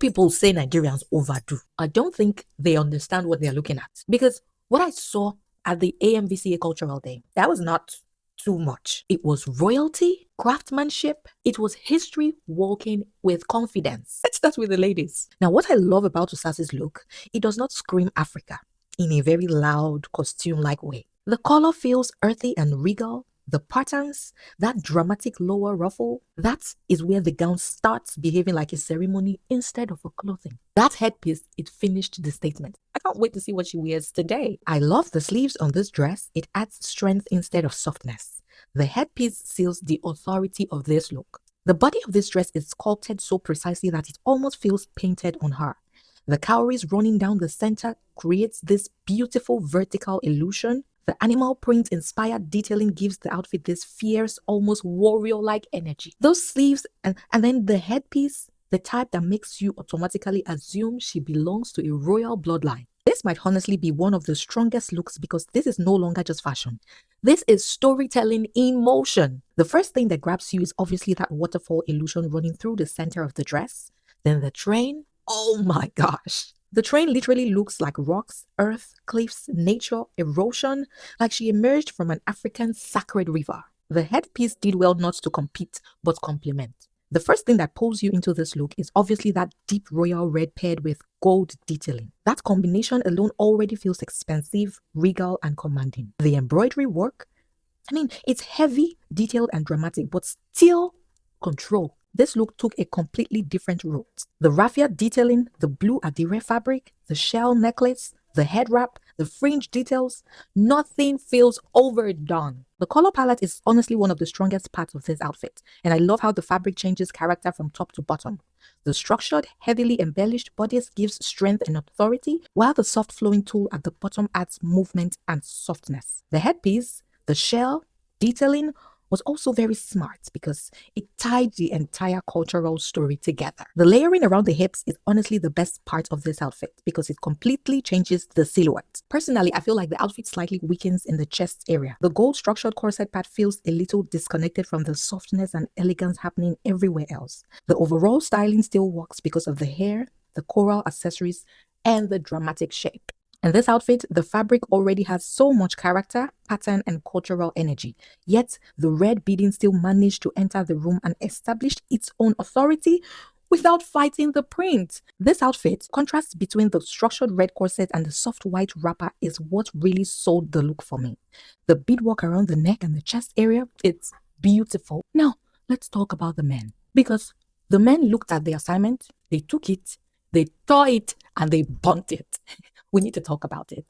people say Nigerians overdo, I don't think they understand what they're looking at. Because what I saw at the AMVCA Cultural Day, that was not too much. It was royalty, craftsmanship. It was history walking with confidence. Let's start with the ladies. Now, what I love about Usasi's look, it does not scream Africa in a very loud, costume-like way. The color feels earthy and regal. The patterns, that dramatic lower ruffle, that is where the gown starts behaving like a ceremony instead of a clothing. That headpiece, it finished the statement. I can't wait to see what she wears today. I love the sleeves on this dress. It adds strength instead of softness. The headpiece seals the authority of this look. The body of this dress is sculpted so precisely that it almost feels painted on her. The cowries running down the center creates this beautiful vertical illusion. The animal print-inspired detailing gives the outfit this fierce, almost warrior-like energy. Those sleeves and then the headpiece, the type that makes you automatically assume she belongs to a royal bloodline. This might honestly be one of the strongest looks because this is no longer just fashion. This is storytelling in motion. The first thing that grabs you is obviously that waterfall illusion running through the center of the dress. Then the train. Oh my gosh. The train literally looks like rocks, earth, cliffs, nature, erosion, like she emerged from an African sacred river. The headpiece did well not to compete, but complement. The first thing that pulls you into this look is obviously that deep royal red paired with gold detailing. That combination alone already feels expensive, regal, and commanding. The embroidery work, it's heavy, detailed, and dramatic, but still control. This look took a completely different route. The raffia detailing, the blue adire fabric, the shell necklace, the head wrap, the fringe details, nothing feels overdone. The color palette is honestly one of the strongest parts of this outfit, and I love how the fabric changes character from top to bottom. The structured, heavily embellished bodice gives strength and authority, while the soft flowing tulle at the bottom adds movement and softness. The headpiece, the shell, detailing, was also very smart because it tied the entire cultural story together. The layering around the hips is honestly the best part of this outfit because it completely changes the silhouette. Personally, I feel like the outfit slightly weakens in the chest area. The gold structured corset part feels a little disconnected from the softness and elegance happening everywhere else. The overall styling still works because of the hair, the coral accessories, and the dramatic shape. In this outfit, the fabric already has so much character, pattern, and cultural energy. Yet, the red beading still managed to enter the room and establish its own authority without fighting the print. This outfit, contrast between the structured red corset and the soft white wrapper is what really sold the look for me. The beadwork around the neck and the chest area, it's beautiful. Now, let's talk about the men. Because the men looked at the assignment, they took it, they tore it, and they burnt it. We need to talk about it.